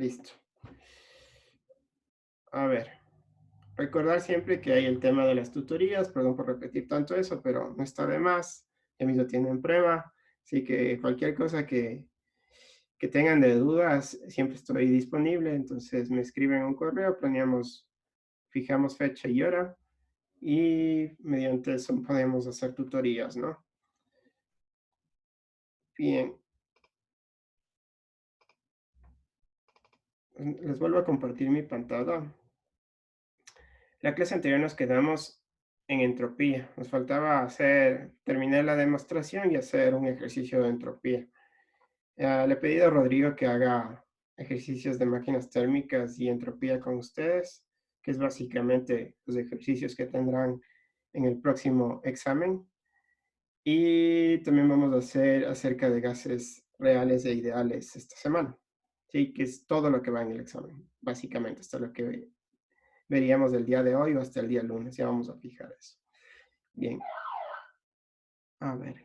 Listo. A ver, recordar siempre que hay el tema de las tutorías, perdón por repetir tanto eso, pero no está de más, ya mismo tienen prueba, así que cualquier cosa que tengan de dudas, siempre estoy disponible, entonces me escriben un correo, fijamos fecha y hora, y mediante eso podemos hacer tutorías, ¿no? Bien, les vuelvo a compartir mi pantalla. La clase anterior nos quedamos en entropía. Nos faltaba terminar la demostración y hacer un ejercicio de entropía. Le he pedido a Rodrigo que haga ejercicios de máquinas térmicas y entropía con ustedes, que es básicamente los ejercicios que tendrán en el próximo examen. Y también vamos a hacer acerca de gases reales e ideales esta semana. Sí, que es todo lo que va en el examen, básicamente. Esto es lo que veríamos del día de hoy o hasta el día lunes. Ya vamos a fijar eso. Bien. A ver.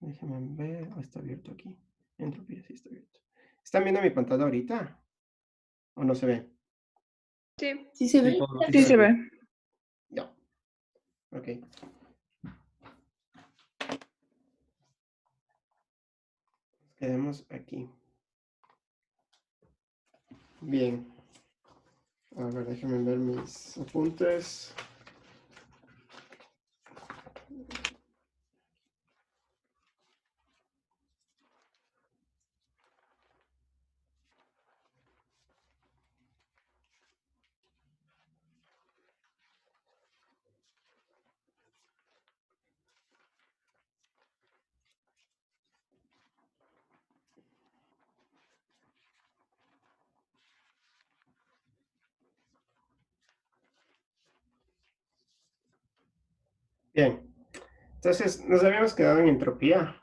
Déjenme ver. Oh, está abierto aquí. Entropía, sí está abierto. ¿Están viendo mi pantalla ahorita? ¿O no se ve? Sí. ¿Sí se Sí, ve? Pablo, Sí se ve. Ya. Ok. Quedemos aquí. Bien. A ver, déjenme ver mis apuntes. Bien. Entonces, nos habíamos quedado en entropía.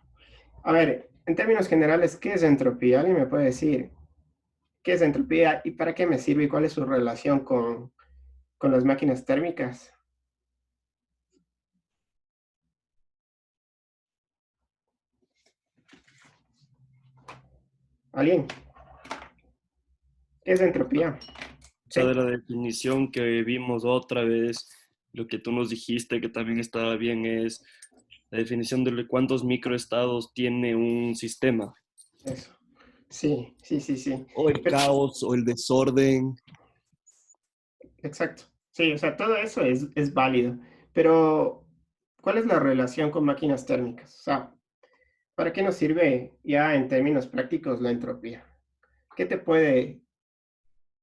A ver, en términos generales, ¿qué es entropía? ¿Alguien me puede decir qué es entropía y para qué me sirve y cuál es su relación con las máquinas térmicas? ¿Alguien? ¿Qué es entropía? o sea, de ¿Sí? la definición que vimos otra vez, lo que tú nos dijiste que también estaba bien es la definición de cuántos microestados tiene un sistema, Eso. Sí, sí, sí, sí. o el Pero, caos, o el desorden. exacto. Sí, o sea, todo eso es válido. Pero, ¿cuál es la relación con máquinas térmicas? O sea, ¿para qué nos sirve ya en términos prácticos la entropía? ¿Qué te puede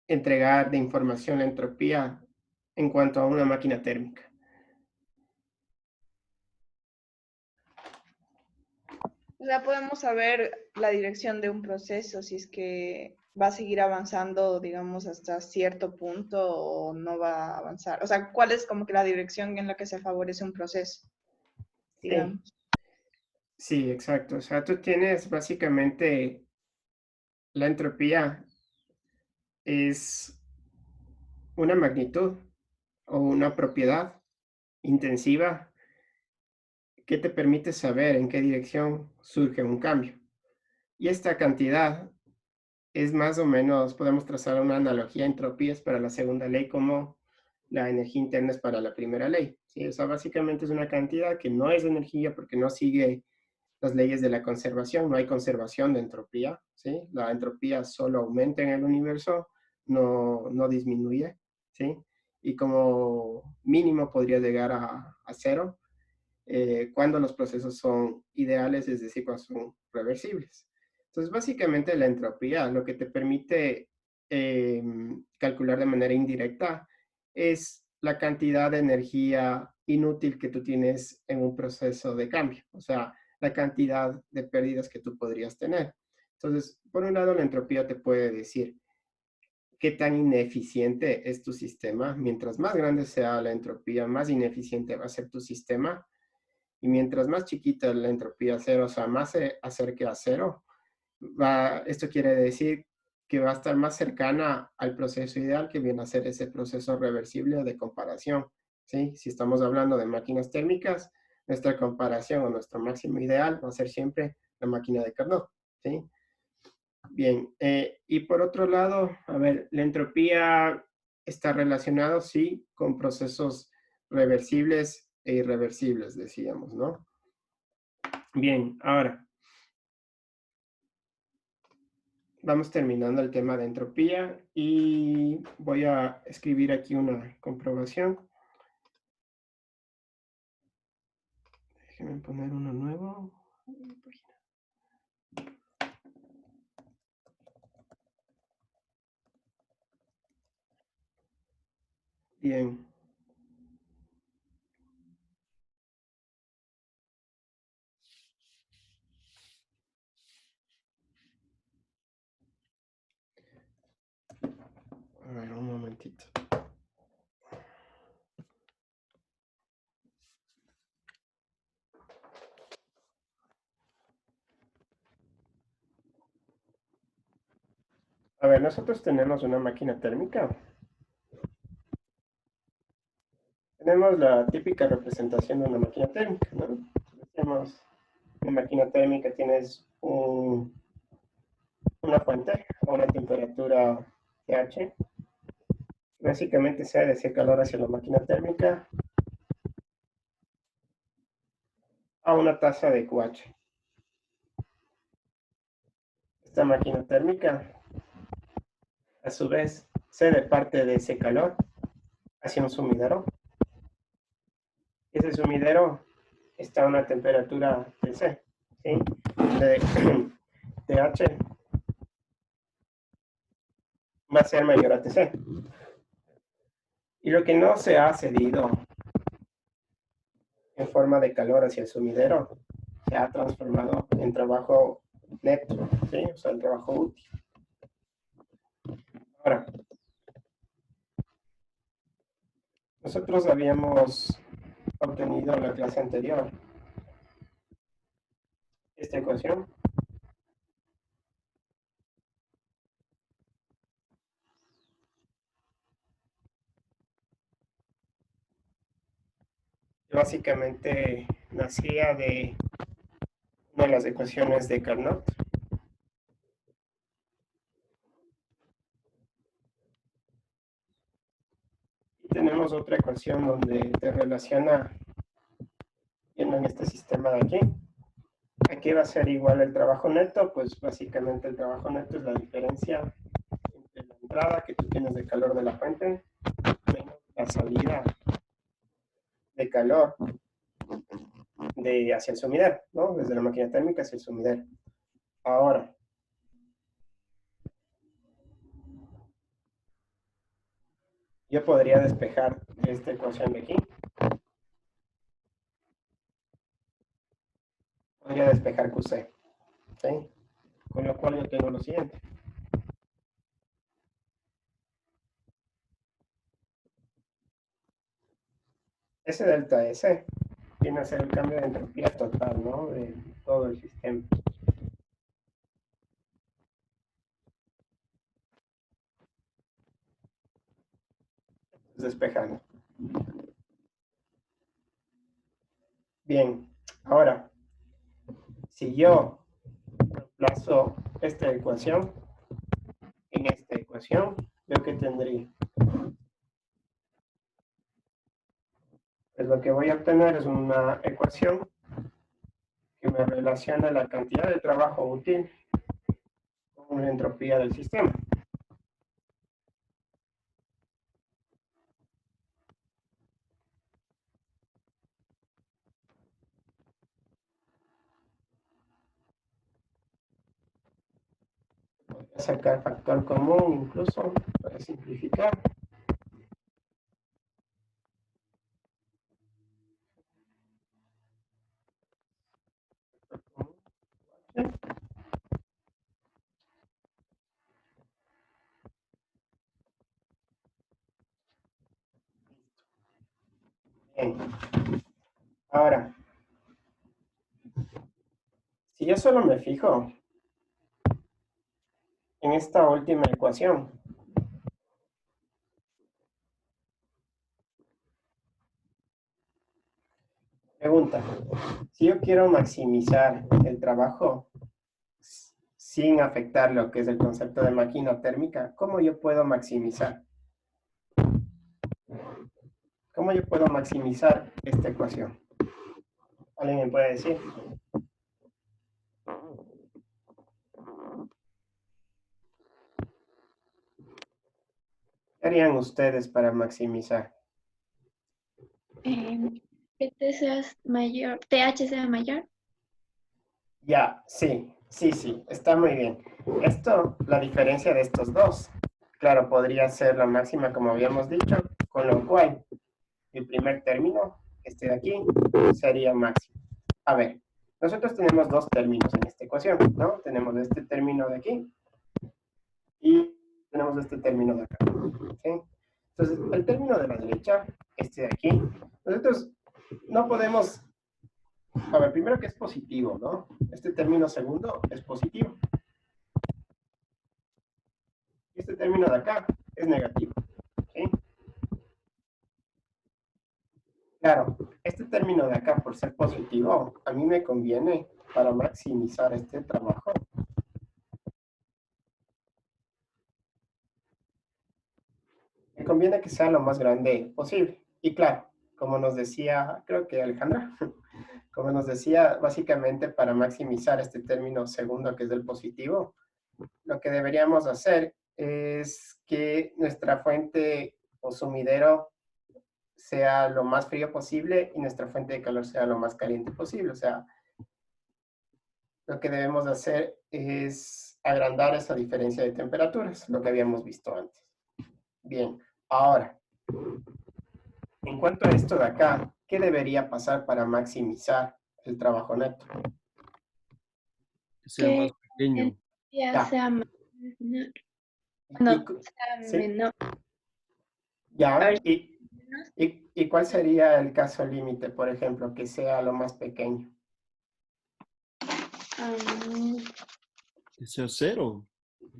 entregar de información la entropía en cuanto a una máquina térmica? O sea, podemos saber la dirección de un proceso, si es que va a seguir avanzando, digamos, hasta cierto punto o no va a avanzar. O sea, cuál es como que la dirección en la que se favorece un proceso, Sí, digamos. sí, exacto. O sea, tú tienes básicamente la entropía es una magnitud o una propiedad intensiva que te permite saber en qué dirección surge un cambio. Y esta cantidad es más o menos, podemos trazar una analogía, entropía es para la segunda ley como la energía interna es para la primera ley. ¿Sí? O sea, básicamente es una cantidad que no es energía porque no sigue las leyes de la conservación, no hay conservación de entropía. ¿Sí? La entropía solo aumenta en el universo, no disminuye. ¿Sí? Y como mínimo podría llegar a cero cuando los procesos son ideales, es decir, cuando son reversibles. Entonces, básicamente la entropía lo que te permite calcular de manera indirecta es la cantidad de energía inútil que tú tienes en un proceso de cambio, o sea, la cantidad de pérdidas que tú podrías tener. Entonces, por un lado, la entropía te puede decir qué tan ineficiente es tu sistema. Mientras más grande sea la entropía, más ineficiente va a ser tu sistema. Y mientras más chiquita la entropía cero, o sea, más se acerque a cero, esto quiere decir que va a estar más cercana al proceso ideal que viene a ser ese proceso reversible de comparación. ¿Sí? Si estamos hablando de máquinas térmicas, nuestra comparación o nuestro máximo ideal va a ser siempre la máquina de Carnot. ¿Sí? Bien, y por otro lado, a ver, la entropía está relacionada, sí, con procesos reversibles e irreversibles, decíamos, ¿no? Bien, ahora, vamos terminando el tema de entropía y voy a escribir aquí una comprobación. Déjenme poner uno nuevo. Bien. A ver, un momentito. A ver, nosotros tenemos una máquina térmica. Tenemos la típica representación de una máquina térmica, ¿no? Tenemos una máquina térmica, tienes una fuente a una temperatura TH. Básicamente se ese calor hacia la máquina térmica a una tasa de QH. Esta máquina térmica, a su vez, cede parte de ese calor hacia un sumidero. Ese sumidero está a una temperatura TC, ¿sí? De TH va a ser mayor a TC. Y lo que no se ha cedido en forma de calor hacia el sumidero se ha transformado en trabajo neto, ¿sí? O sea, el trabajo útil. Ahora, nosotros habíamos obtenido en la clase anterior esta ecuación. Básicamente nacía de una de las ecuaciones de Carnot. Y tenemos otra ecuación donde te relaciona en este sistema de aquí. Aquí va a ser igual el trabajo neto, pues básicamente el trabajo neto es la diferencia entre la entrada que tú tienes de calor de la fuente menos la salida de calor hacia el sumidero, ¿no? Desde la máquina térmica hacia el sumidero. Ahora, yo podría despejar esta ecuación de aquí. Podría despejar QC, ¿sí? Con lo cual yo tengo lo siguiente. S delta S viene a ser el cambio de entropía total, ¿no? De todo el sistema. Despejando. Bien, ahora, si yo reemplazo esta ecuación en esta ecuación, veo que tendría. Pues lo que voy a obtener es una ecuación que me relaciona la cantidad de trabajo útil con la entropía del sistema. Voy a sacar factor común incluso para simplificar. Bien. Ahora, si yo solo me fijo en esta última ecuación, pregunta, si yo quiero maximizar el trabajo sin afectar lo que es el concepto de máquina térmica, ¿cómo yo puedo maximizar? ¿Cómo yo puedo maximizar esta ecuación? ¿Alguien me puede decir? ¿Qué harían ustedes para maximizar? Que T sea mayor, TH sea mayor. Ya, sí, está muy bien. Esto, la diferencia de estos dos, claro, podría ser la máxima como habíamos dicho, con lo cual el primer término, este de aquí, sería máximo. A ver, nosotros tenemos dos términos en esta ecuación, ¿no? Tenemos este término de aquí y tenemos este término de acá, ¿sí? Entonces, el término de la derecha, este de aquí, nosotros no podemos... A ver, primero que es positivo, ¿no? Este término segundo es positivo. Y este término de acá es negativo, ¿sí? Claro, este término de acá, por ser positivo, a mí me conviene para maximizar este trabajo. Me conviene que sea lo más grande posible. Y claro, como nos decía, creo que Alejandra, como nos decía, básicamente para maximizar este término segundo que es del positivo, lo que deberíamos hacer es que nuestra fuente o sumidero sea lo más frío posible y nuestra fuente de calor sea lo más caliente posible. O sea, lo que debemos hacer es agrandar esa diferencia de temperaturas, lo que habíamos visto antes. Bien, ahora, en cuanto a esto de acá, ¿qué debería pasar para maximizar el trabajo neto? Que sea Que más pequeño. ya Ya. sea menor. Y, No, sea ¿sí? menor. A Ya, ver, ¿y cuál sería el caso límite, por ejemplo, que sea lo más pequeño? Que sea cero.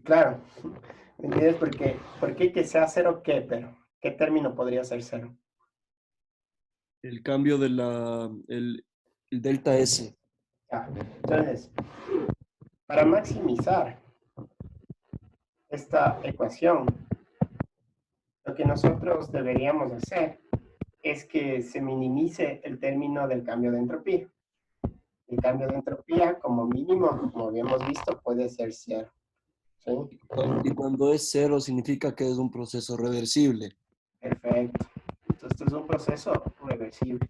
Claro, ¿me entiendes? ¿Por qué que sea cero qué? Pero, ¿qué término podría ser cero? El cambio de el delta S. Ya, entonces, para maximizar esta ecuación, lo que nosotros deberíamos hacer es que se minimice el término del cambio de entropía. El cambio de entropía, como mínimo, como habíamos visto, puede ser cero. ¿Sí? Y cuando es cero significa que es un proceso reversible. Perfecto. Entonces, esto es un proceso reversible.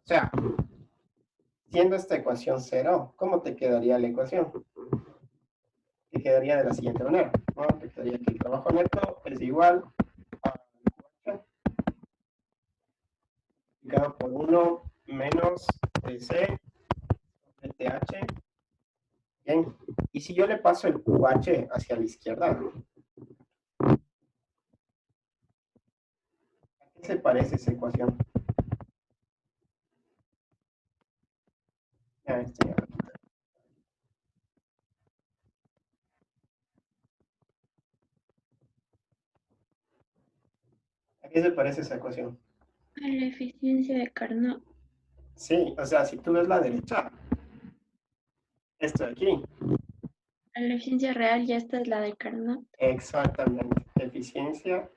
O sea, siendo esta ecuación cero, ¿cómo te quedaría la ecuación? Te quedaría de la siguiente manera, ¿no? Te quedaría que el trabajo neto es igual a multiplicado por 1 menos TC de TH. Bien. Y si yo le paso el QH hacia la izquierda, ¿a qué se parece esa ecuación? Ya, ya. ¿A qué se parece esa ecuación? a la eficiencia de Carnot. Sí, o sea, si tú ves la derecha, esto de aquí, A la eficiencia real ya esta es la de Carnot. exactamente, eficiencia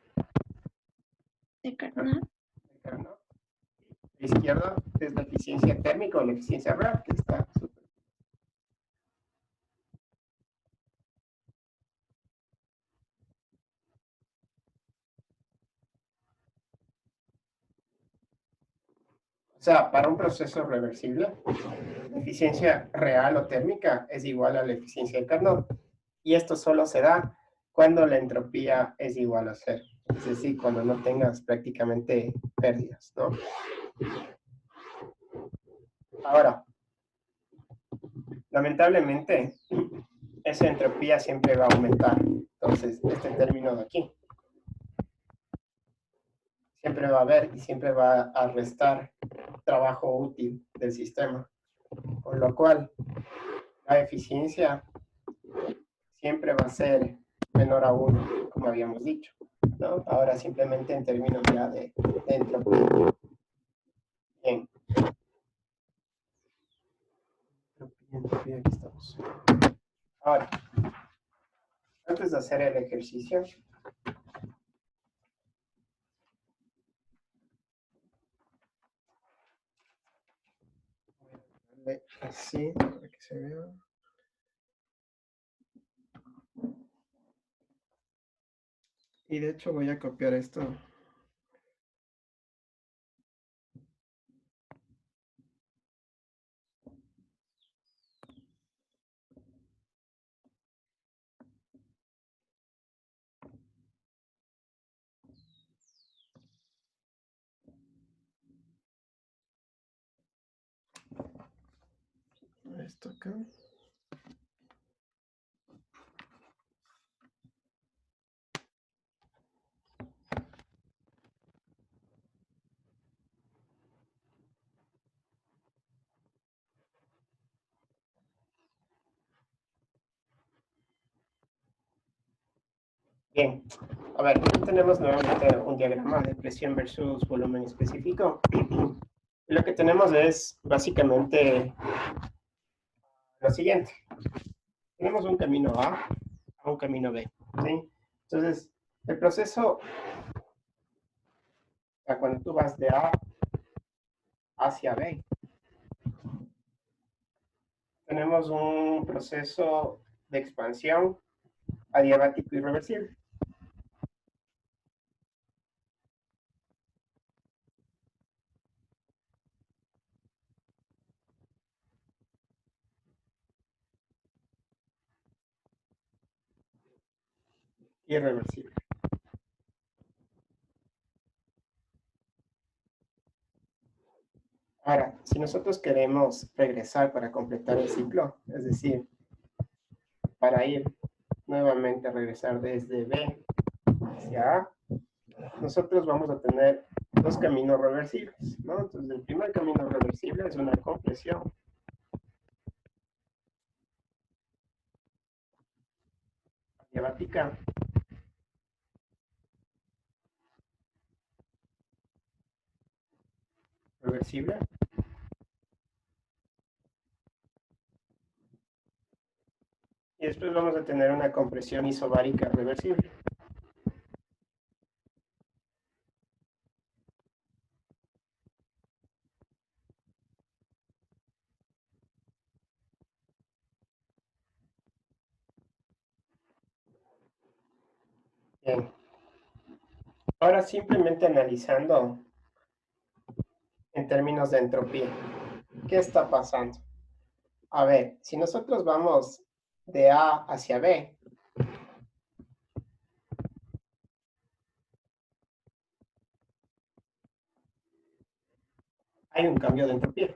De Carnot. de Carnot. La izquierda es la eficiencia térmica o la eficiencia real, que está súper. O sea, para un proceso reversible, la eficiencia real o térmica es igual a la eficiencia de Carnot. Y esto solo se da cuando la entropía es igual a cero. Es decir, cuando no tengas prácticamente pérdidas, ¿no? Ahora, lamentablemente, esa entropía siempre va a aumentar. Entonces, este término de aquí siempre va a haber y siempre va a restar trabajo útil del sistema. Con lo cual, la eficiencia siempre va a ser menor a 1, como habíamos dicho, ¿no? Ahora simplemente en términos ya de entropía. Bien. Y aquí estamos. Ahora, antes de hacer el ejercicio, así para que se vea. Y de hecho voy a copiar esto. Esto acá. Bien, a ver, aquí tenemos nuevamente un diagrama de presión versus volumen específico. Lo que tenemos es básicamente lo siguiente. Tenemos un camino a un camino B, ¿sí? Entonces, el proceso, cuando tú vas de A hacia B, tenemos un proceso de expansión adiabático irreversible. Irreversible. Ahora, si nosotros queremos regresar para completar el ciclo, es decir, para ir nuevamente a regresar desde B hacia A, nosotros vamos a tener dos caminos reversibles, ¿no? Entonces, el primer camino reversible es una compresión adiabática reversible. Y después vamos a tener una compresión isobárica reversible. Bien. Ahora simplemente analizando en términos de entropía. ¿Qué está pasando? A ver, si nosotros vamos de A hacia B, hay un cambio de entropía.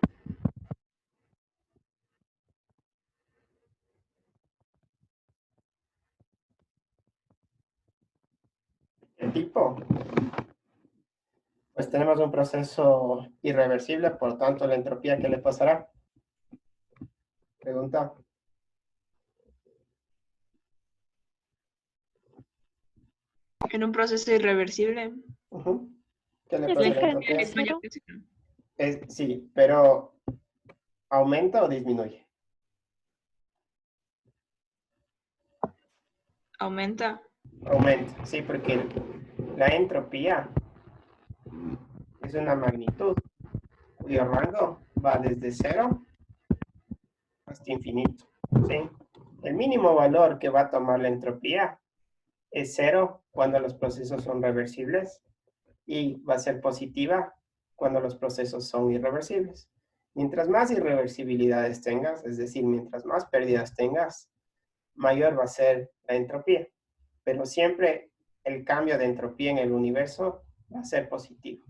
El tipo, pues tenemos un proceso irreversible, por tanto la entropía, ¿qué le pasará? Pregunta. En un proceso irreversible. ¿Qué le Es pasa a la dejar entropía? de cero. Sí, pero ¿aumenta o disminuye? Aumenta. Aumenta, sí, porque la entropía es una magnitud cuyo rango va desde 0 hasta infinito, ¿sí? El mínimo valor que va a tomar la entropía es 0 cuando los procesos son reversibles y va a ser positiva cuando los procesos son irreversibles. Mientras más irreversibilidades tengas, es decir, mientras más pérdidas tengas, mayor va a ser la entropía. Pero siempre el cambio de entropía en el universo va a ser positivo.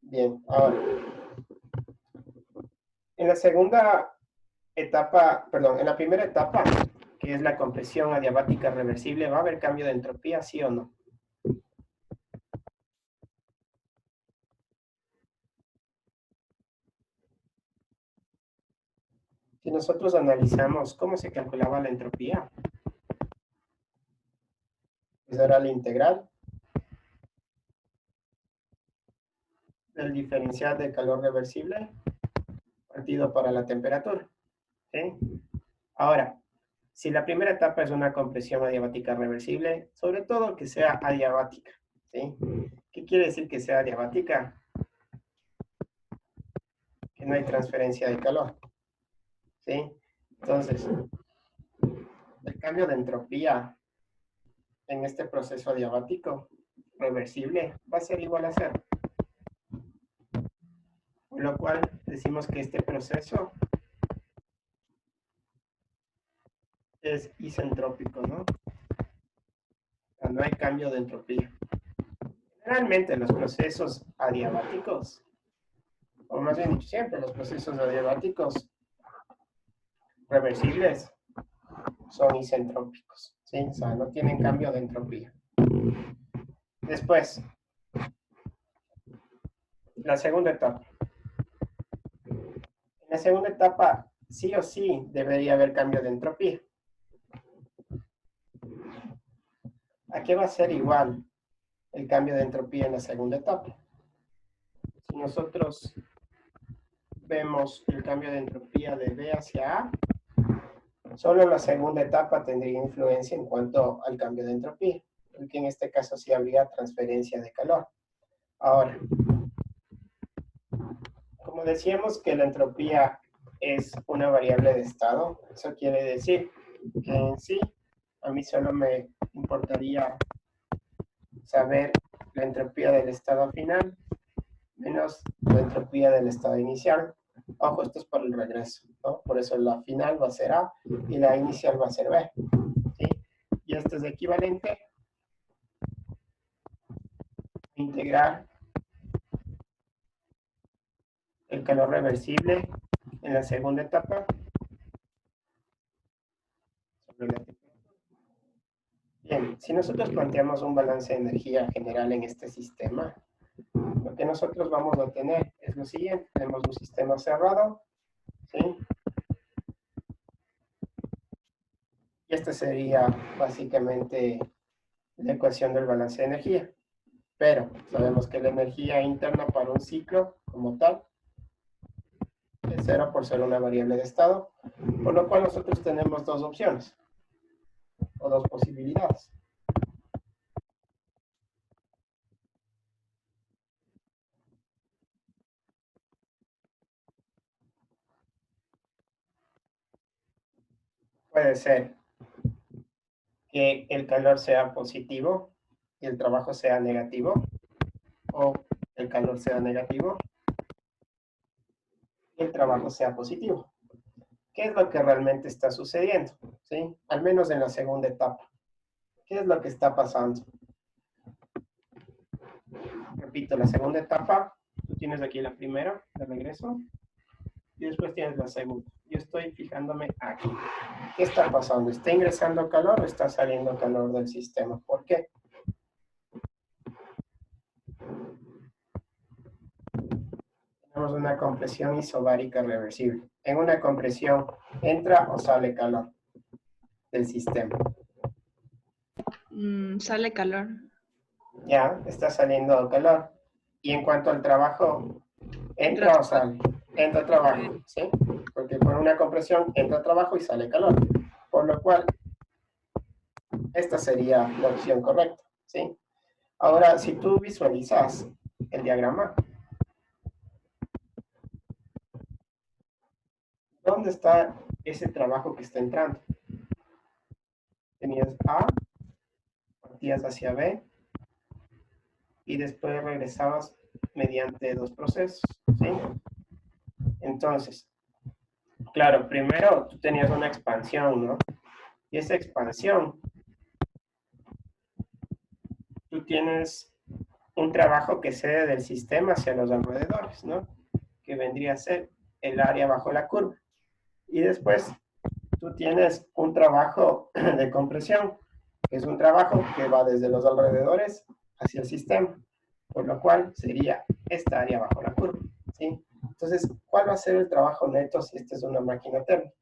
Bien, ahora, en la segunda etapa, perdón, en la primera etapa, que es la compresión adiabática reversible, ¿va a haber cambio de entropía, sí o no? Si nosotros analizamos cómo se calculaba la entropía, pues era la integral del diferencial de calor reversible partido para la temperatura. ¿sí? Ahora, si la primera etapa es una compresión adiabática reversible, sobre todo que sea adiabática, ¿sí? ¿Qué quiere decir que sea adiabática? Que no hay transferencia de calor, ¿sí? Entonces, el cambio de entropía en este proceso adiabático reversible va a ser igual a cero. Con lo cual decimos que este proceso es isentrópico, ¿no? O sea, no hay cambio de entropía. Generalmente los procesos adiabáticos, o más bien dicho siempre, los procesos adiabáticos reversibles son isentrópicos, ¿sí? O sea, no tienen cambio de entropía. Después, la segunda etapa. En la segunda etapa, sí o sí, debería haber cambio de entropía. ¿A qué va a ser igual el cambio de entropía en la segunda etapa? Si nosotros vemos el cambio de entropía de B hacia A, solo la segunda etapa tendría influencia en cuanto al cambio de entropía, porque en este caso sí habría transferencia de calor. Ahora, como decíamos que la entropía es una variable de estado, eso quiere decir que en sí a mí solo me importaría saber la entropía del estado final menos la entropía del estado inicial. Ojo, esto es para el regreso, ¿no? Por eso la final va a ser A y la inicial va a ser B, ¿sí? Y esto es equivalente a integrar el calor reversible en la segunda etapa sobre la temperatura. Bien, si nosotros planteamos un balance de energía general en este sistema, lo que nosotros vamos a tener es lo siguiente. Tenemos un sistema cerrado, ¿sí? Y esta sería básicamente la ecuación del balance de energía. Pero sabemos que la energía interna para un ciclo como tal es cero por ser una variable de estado, por lo cual nosotros tenemos dos opciones o dos posibilidades. Puede ser que el calor sea positivo y el trabajo sea negativo, o el calor sea negativo y el trabajo sea positivo. ¿Qué es lo que realmente está sucediendo? ¿Sí? Al menos en la segunda etapa. ¿Qué es lo que está pasando? Repito, la segunda etapa, tú tienes aquí la primera de regreso y después tienes la segunda. Yo estoy fijándome aquí. ¿Qué está pasando? ¿Está ingresando calor o está saliendo calor del sistema? ¿Por qué? Tenemos una compresión isobárica reversible. En una compresión, ¿entra o sale calor del sistema? Sale calor. Ya, está saliendo calor. Y en cuanto al trabajo, ¿entra o sale? Entra trabajo, ¿sí? Porque por una compresión entra trabajo y sale calor. Por lo cual, esta sería la opción correcta, ¿sí? Ahora, si tú visualizas el diagrama, ¿dónde está ese trabajo que está entrando? Tenías A, partías hacia B, y después regresabas mediante dos procesos, ¿sí? Entonces, claro, primero tú tenías una expansión, ¿no? Y esa expansión, tú tienes un trabajo que cede del sistema hacia los alrededores, ¿no? Que vendría a ser el área bajo la curva. Y después tú tienes un trabajo de compresión, que es un trabajo que va desde los alrededores hacia el sistema, por lo cual sería esta área bajo la curva, ¿sí? Entonces, ¿cuál va a ser el trabajo neto si esta es una máquina térmica?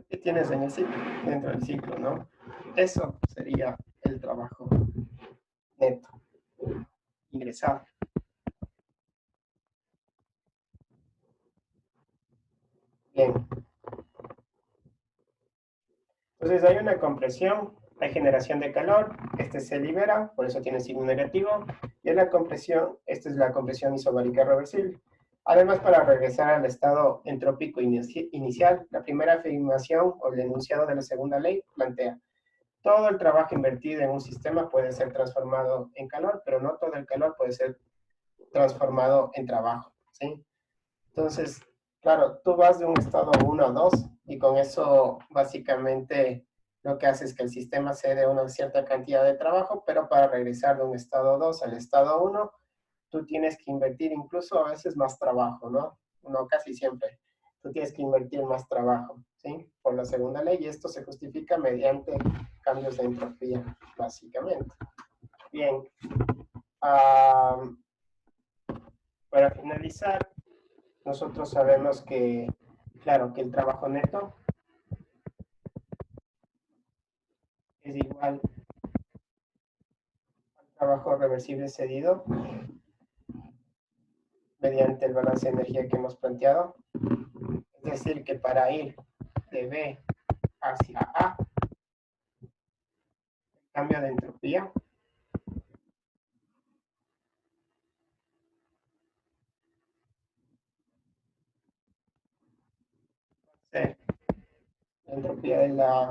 ¿Qué tienes en el ciclo? Dentro del ciclo, ¿no? Eso sería el trabajo neto ingresado. Bien. Entonces hay una compresión, hay generación de calor, este se libera, por eso tiene signo negativo, y en la compresión, esta es la compresión isobárica reversible. Además, para regresar al estado entrópico inicial, la primera afirmación o el enunciado de la segunda ley plantea: todo el trabajo invertido en un sistema puede ser transformado en calor, pero no todo el calor puede ser transformado en trabajo, ¿sí? Entonces, claro, tú vas de un estado 1 a 2 y con eso básicamente lo que hace es que el sistema cede una cierta cantidad de trabajo, pero para regresar de un estado 2 al estado 1, tú tienes que invertir incluso a veces más trabajo, ¿no? No, casi siempre. Tú tienes que invertir más trabajo, ¿sí? Por la segunda ley, y esto se justifica mediante cambios de entropía, básicamente. Bien. Para finalizar, nosotros sabemos que, claro, que el trabajo neto es igual al trabajo reversible cedido mediante el balance de energía que hemos planteado. Es decir, que para ir de B hacia A, el cambio de entropía va a ser la entropía de la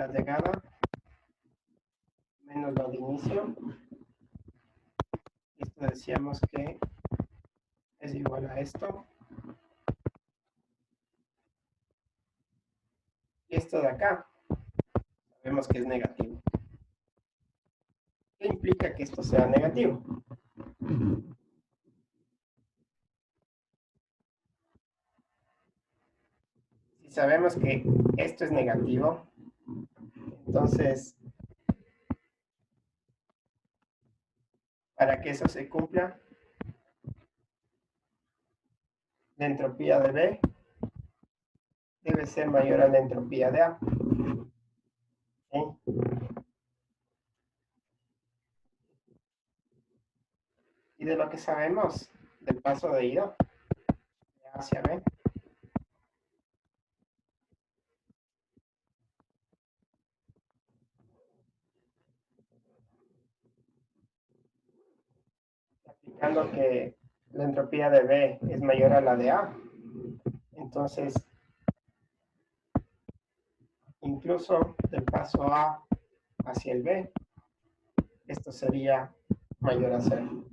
llegada menos la de inicio. Esto decíamos que es igual a esto. Y esto de acá, sabemos que es negativo. ¿Qué implica que esto sea negativo? Si sabemos que esto es negativo, entonces, para que eso se cumpla, la entropía de B debe ser mayor a la entropía de A. ¿Sí? Y de lo que sabemos del paso de ida de A hacia B, aplicando que la entropía de B es mayor a la de A, entonces incluso del paso A hacia el B, esto sería mayor a cero.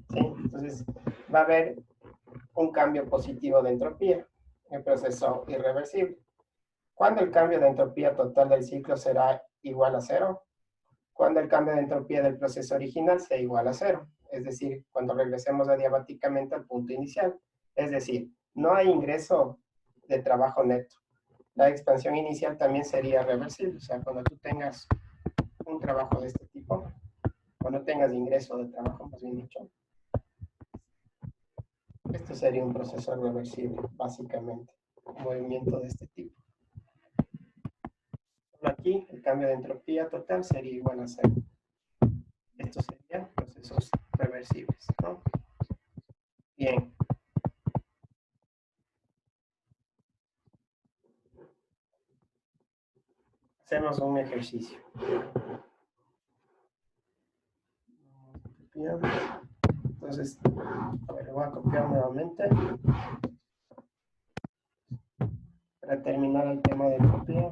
¿Sí? Entonces va a haber un cambio positivo de entropía en el proceso irreversible. ¿Cuándo el cambio de entropía total del ciclo será igual a cero? Cuando el cambio de entropía del proceso original sea igual a cero. Es decir, cuando regresemos adiabáticamente al punto inicial. Es decir, no hay ingreso de trabajo neto. La expansión inicial también sería reversible. O sea, cuando tú tengas un trabajo de este tipo, cuando tengas ingreso de trabajo, más bien dicho, esto sería un proceso reversible, básicamente. Un movimiento de este tipo. Aquí el cambio de entropía total sería igual a cero. Estos serían procesos reversibles, ¿no? Bien. Hacemos un ejercicio. Entonces, a ver, lo voy a copiar nuevamente para terminar el tema de entropía.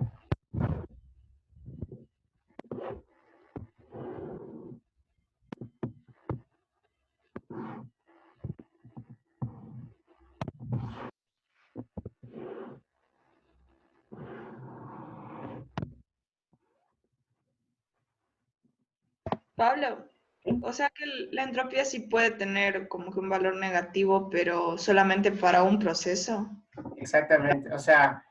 Pablo, o sea que la entropía sí puede tener como que un valor negativo, pero solamente para un proceso. Exactamente. O sea,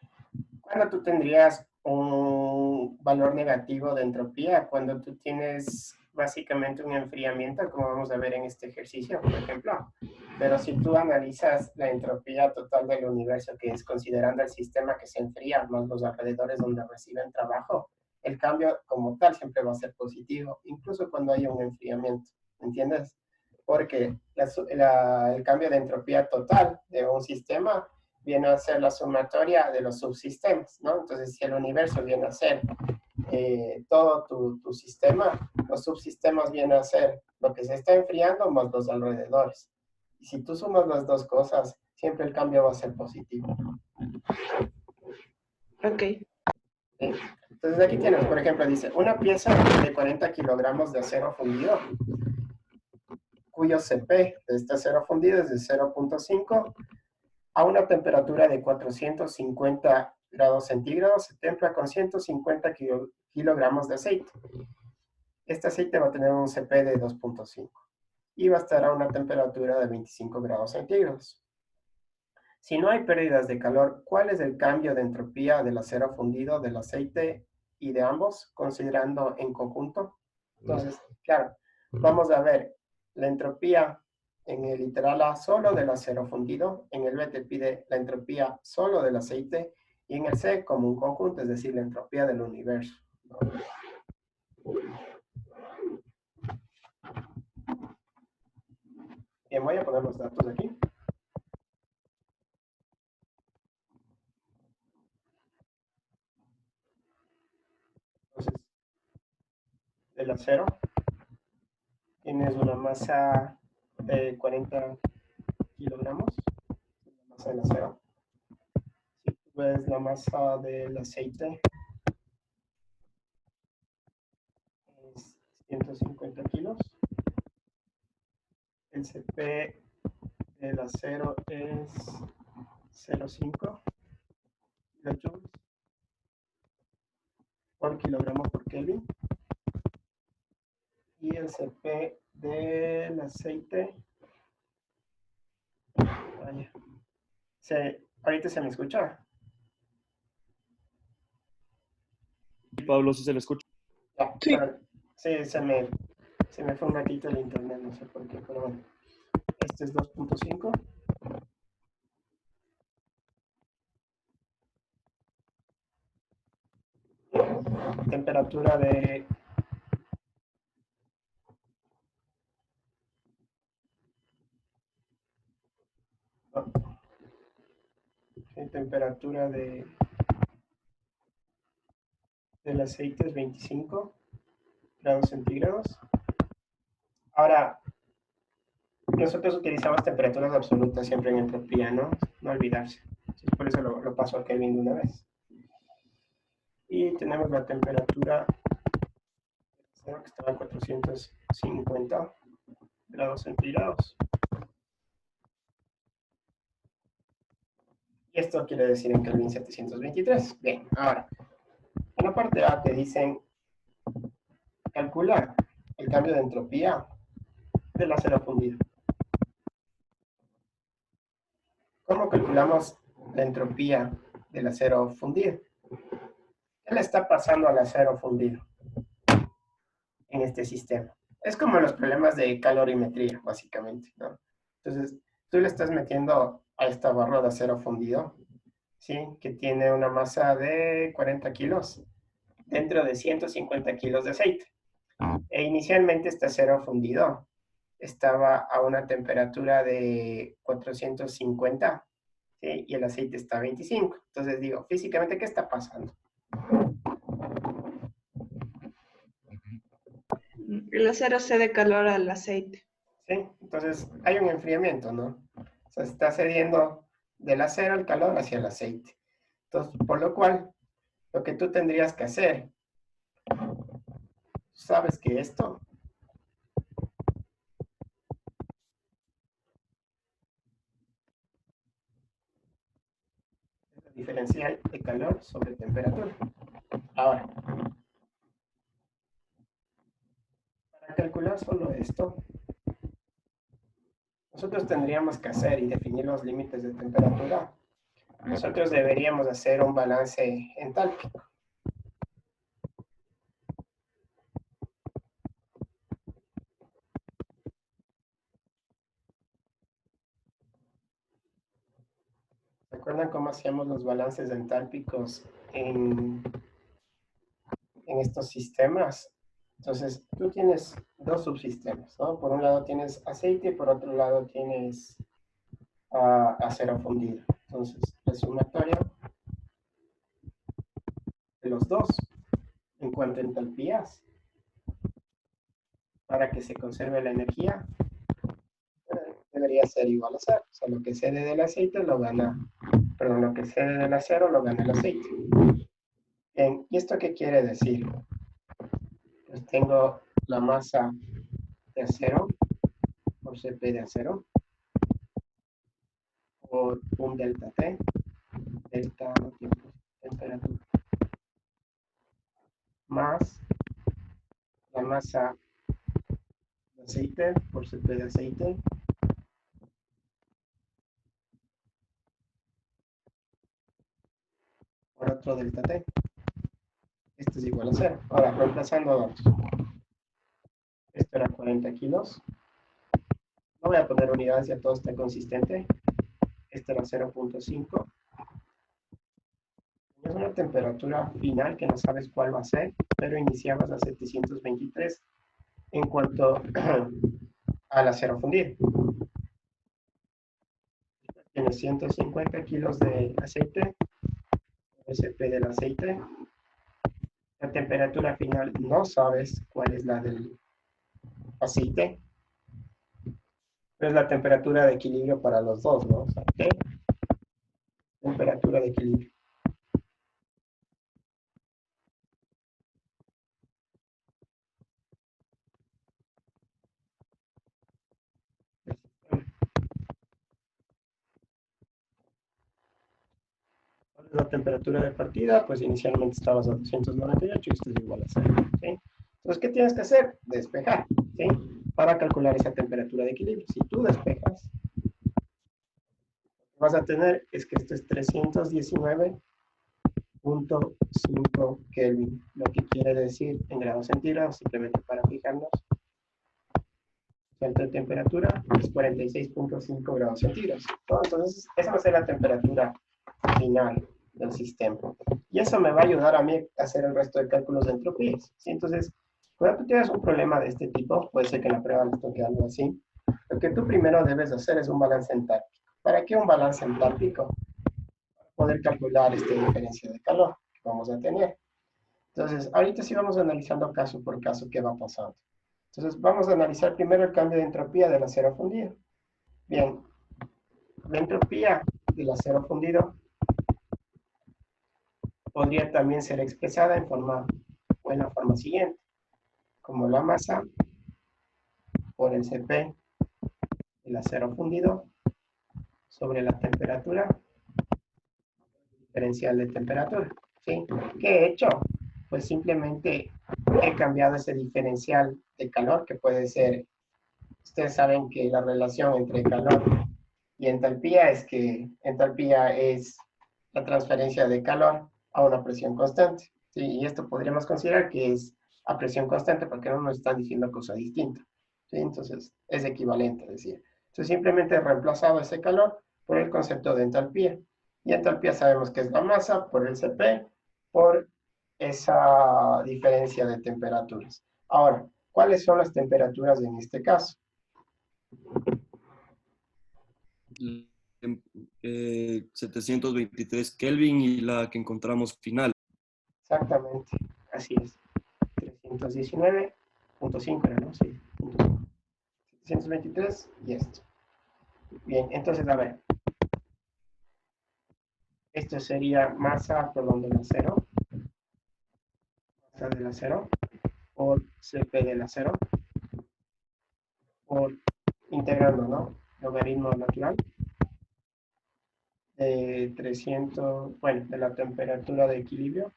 ¿cuándo tú tendrías un valor negativo de entropía? Cuando tú tienes básicamente un enfriamiento, como vamos a ver en este ejercicio, por ejemplo. Pero si tú analizas la entropía total del universo, que es considerando el sistema que se enfría, más los alrededores donde reciben trabajo, el cambio como tal siempre va a ser positivo, incluso cuando haya un enfriamiento, ¿entiendes? porque el cambio de entropía total de un sistema viene a ser la sumatoria de los subsistemas, ¿no? Entonces, si el universo viene a ser todo tu sistema, los subsistemas vienen a ser lo que se está enfriando más los alrededores. Y si tú sumas las dos cosas, siempre el cambio va a ser positivo. Ok. Entonces aquí tienes, por ejemplo, dice, una pieza de 40 kilogramos de acero fundido, cuyo CP de este acero fundido es de 0.5 a una temperatura de 450 grados centígrados, se templa con 150 kilogramos de aceite. Este aceite va a tener un CP de 2.5 y va a estar a una temperatura de 25 grados centígrados. Si no hay pérdidas de calor, ¿cuál es el cambio de entropía del acero fundido, del aceite y de ambos, considerando en conjunto? Entonces, claro, vamos a ver la entropía en el literal A solo del acero fundido, en el B te pide la entropía solo del aceite, y en el C como un conjunto, es decir, la entropía del universo. Bien, voy a poner los datos aquí. Entonces, del acero tienes una masa de 40 kilogramos, la masa del acero. Si tú ves la masa del aceite, es 150 kilos. El CP del acero es 0,5 kilojoules por kilogramo por Kelvin. Y el CP del aceite, vaya, ahorita se me escucha. Pablo, si se le escucha. Ya, Sí. sí, se me fue un ratito el internet, no sé por qué, pero bueno. Este es 2.5. Temperatura de temperatura del aceite es 25 grados centígrados. Ahora, nosotros utilizamos temperaturas absolutas siempre en entropía, ¿no? No olvidarse. Entonces, por eso lo paso a Kelvin de una vez. Y tenemos la temperatura que estaba a 450 grados centígrados. Y esto quiere decir en Kelvin 723. Bien, ahora, en la parte A te dicen calcular el cambio de entropía del acero fundido. ¿Cómo calculamos la entropía del acero fundido? ¿Qué le está pasando al acero fundido en este sistema? Es como los problemas de calorimetría, básicamente, ¿no? Entonces, tú le estás metiendo a esta barra de acero fundido, ¿sí? Que tiene una masa de 40 kilos dentro de 150 kilos de aceite. E inicialmente este acero fundido estaba a una temperatura de 450, ¿sí? Y el aceite está a 25. Entonces digo, físicamente, ¿qué está pasando? El acero cede calor al aceite. ¿Sí? Entonces hay un enfriamiento, ¿no? O sea, está cediendo del acero el calor hacia el aceite. Entonces, por lo cual, lo que tú tendrías que hacer, sabes que esto es la diferencial de calor sobre temperatura. Ahora, para calcular solo esto, nosotros tendríamos que hacer y definir los límites de temperatura. Nosotros deberíamos hacer un balance entálpico. ¿Se acuerdan cómo hacíamos los balances entálpicos en estos sistemas? Entonces, tú tienes dos subsistemas, ¿no? Por un lado tienes aceite y por otro lado tienes acero fundido. Entonces, el sumatorio de los dos en cuanto a entalpías para que se conserve la energía debería ser igual a cero. O sea, lo que cede del aceite lo gana, perdón, lo que cede del acero lo gana el aceite. Bien, ¿y esto qué quiere decir? Pues tengo la masa de acero por Cp de acero por un delta T, delta no tiempo, temperatura, más la masa de aceite por Cp de aceite por otro delta T. Esto es igual a cero. Ahora, reemplazando datos. Esto era 40 kilos. No voy a poner unidades, ya todo está consistente. Esto era 0.5. Es una temperatura final que no sabes cuál va a ser, pero iniciabas a 723 en cuanto al acero fundido. Tienes 150 kilos de aceite, SP del aceite. La temperatura final no sabes cuál es la del aceite, pero es la temperatura de equilibrio para los dos, ¿no? O sea, ¿qué? Temperatura de equilibrio. ¿Cuál es la temperatura de partida? Pues inicialmente estabas a 298 y esto es igual a 0. ¿Sí? Entonces, ¿qué tienes que hacer? Despejar, ¿sí? Para calcular esa temperatura de equilibrio. Si tú despejas, lo que vas a tener es que esto es 319.5 Kelvin, lo que quiere decir en grados centígrados, simplemente para fijarnos, centro de temperatura es 46.5 grados centígrados. ¿No? Entonces, esa va a ser la temperatura final del sistema. Y eso me va a ayudar a mí a hacer el resto de cálculos de entropías. ¿Sí? Entonces, cuando tú tienes un problema de este tipo, puede ser que en la prueba les toque algo así, lo que tú primero debes hacer es un balance entálpico. ¿Para qué un balance entálpico? Para poder calcular esta diferencia de calor que vamos a tener. Entonces, ahorita sí vamos analizando caso por caso qué va pasando. Entonces, vamos a analizar primero el cambio de entropía del acero fundido. Bien, la entropía del acero fundido podría también ser expresada en la forma siguiente, como la masa por el Cp del acero fundido sobre la temperatura diferencial de temperatura. ¿Sí? ¿Qué he hecho? Pues simplemente he cambiado ese diferencial de calor, que puede ser, ustedes saben que la relación entre calor y entalpía es que entalpía es la transferencia de calor a una presión constante. ¿Sí? Y esto podríamos considerar que es a presión constante porque no nos están diciendo cosa distinta. ¿Sí? Entonces, es equivalente, es decir. Entonces, simplemente he reemplazado ese calor por el concepto de entalpía. Y entalpía sabemos que es la masa por el Cp por esa diferencia de temperaturas. Ahora, ¿cuáles son las temperaturas en este caso? 723 Kelvin y la que encontramos final. Exactamente, así es. 319.5 era, ¿no? Sí, 723 y esto. Bien, entonces, a ver. Esto sería masa, perdón, del acero. Masa del acero por Cp del acero por integrando, ¿no? Logaritmo natural de 300, bueno, de la temperatura de equilibrio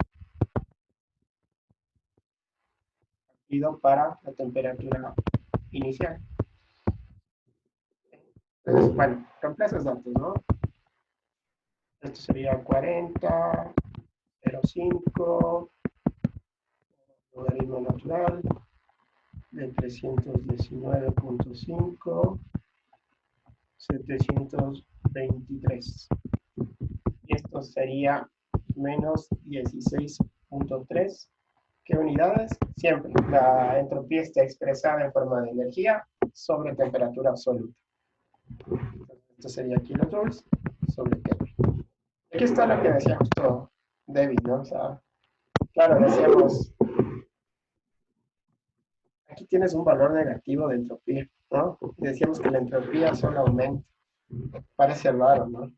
partido para la temperatura inicial. Entonces, bueno, reemplazas datos, ¿no? Esto sería 40, 0,5, logaritmo natural de 319.5, 723. Y esto sería menos 16.3 ¿Qué unidades? Siempre. La entropía está expresada en forma de energía sobre temperatura absoluta. Esto sería kilojoules sobre Kelvin. Aquí está lo que decía justo David, ¿no? O sea, claro, decíamos, aquí tienes un valor negativo de entropía, ¿no? Y decíamos que la entropía solo aumenta. Parece raro, ¿no?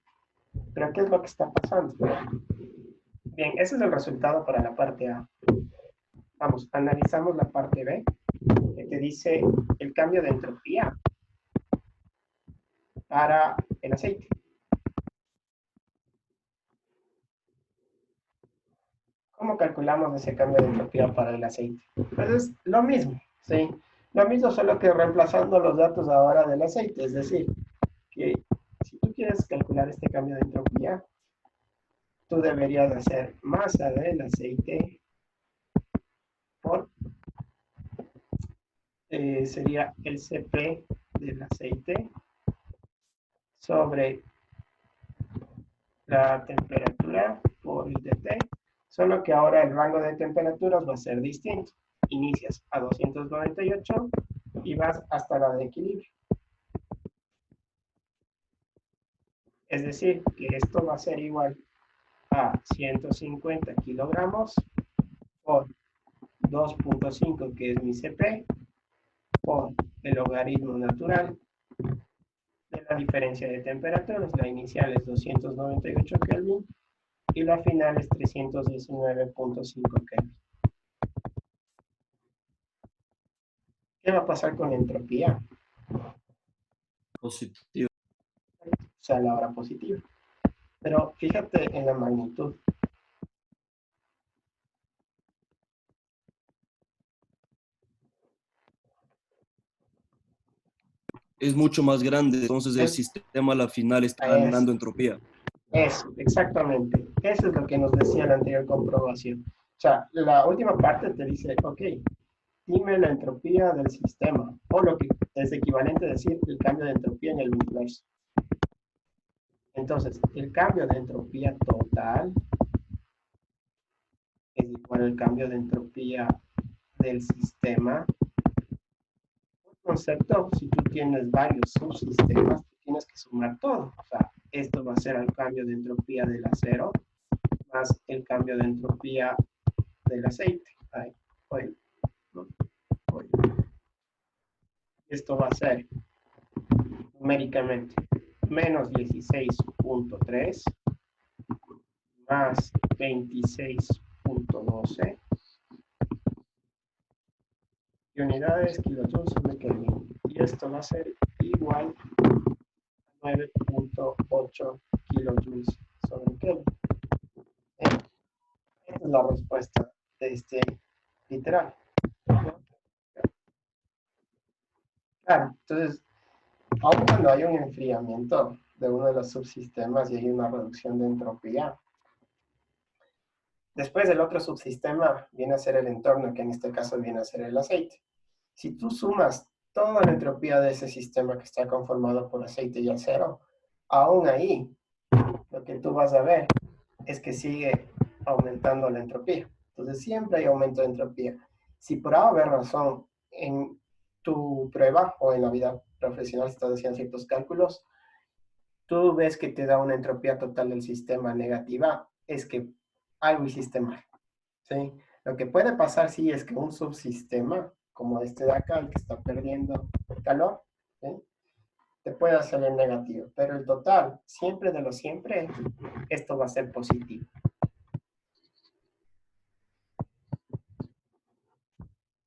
Pero ¿qué es lo que está pasando? Bien, ese es el resultado para la parte A. Vamos, analizamos la parte B, que te dice el cambio de entropía para el aceite. ¿Cómo calculamos ese cambio de entropía para el aceite? Pues es lo mismo, ¿sí? Lo mismo, solo que reemplazando los datos ahora del aceite. Es decir, que si tú quieres calcular este cambio de entropía, tú deberías hacer masa del aceite por, sería el Cp del aceite sobre la temperatura por el dt, solo que ahora el rango de temperaturas va a ser distinto. Inicias a 298 y vas hasta la de equilibrio. Es decir, que esto va a ser igual a 150 kilogramos por 2.5, que es mi Cp, por el logaritmo natural de la diferencia de temperaturas. La inicial es 298 Kelvin y la final es 319.5 Kelvin. ¿Qué va a pasar con la entropía? Positivo. O sea, la hora positiva. Pero fíjate en la magnitud. Es mucho más grande, entonces el Es, sistema a la final está es, ganando entropía. Eso, exactamente. Eso es lo que nos decía la anterior comprobación. O sea, la última parte te dice, ok, dime la entropía del sistema, o lo que es equivalente a decir el cambio de entropía en el universo. Entonces, el cambio de entropía total es igual al cambio de entropía del sistema. Por concepto, si tú tienes varios subsistemas, tienes que sumar todo. O sea, esto va a ser el cambio de entropía del acero más el cambio de entropía del aceite. Ahí, oil, ¿no? Oil. Esto va a ser numéricamente menos 16.3 más 26.12 y unidades kilojoules sobre Kelvin. Y esto va a ser igual a 9.8 kilojoules sobre Kelvin. Esta es la respuesta de este literal. Claro, entonces, aun cuando hay un enfriamiento de uno de los subsistemas y hay una reducción de entropía, después el otro subsistema viene a ser el entorno, que en este caso viene a ser el aceite. Si tú sumas toda la entropía de ese sistema que está conformado por aceite y acero, aún ahí lo que tú vas a ver es que sigue aumentando la entropía. Entonces siempre hay aumento de entropía. Si por haber razón en tu prueba o en la vida profesional estás haciendo ciertos cálculos, tú ves que te da una entropía total del sistema negativa, es que algo hiciste mal, ¿sí? Lo que puede pasar, sí, es que un subsistema, como este de acá, el que está perdiendo calor, ¿sí? Te puede salir negativo, pero el total, siempre de lo siempre, esto va a ser positivo.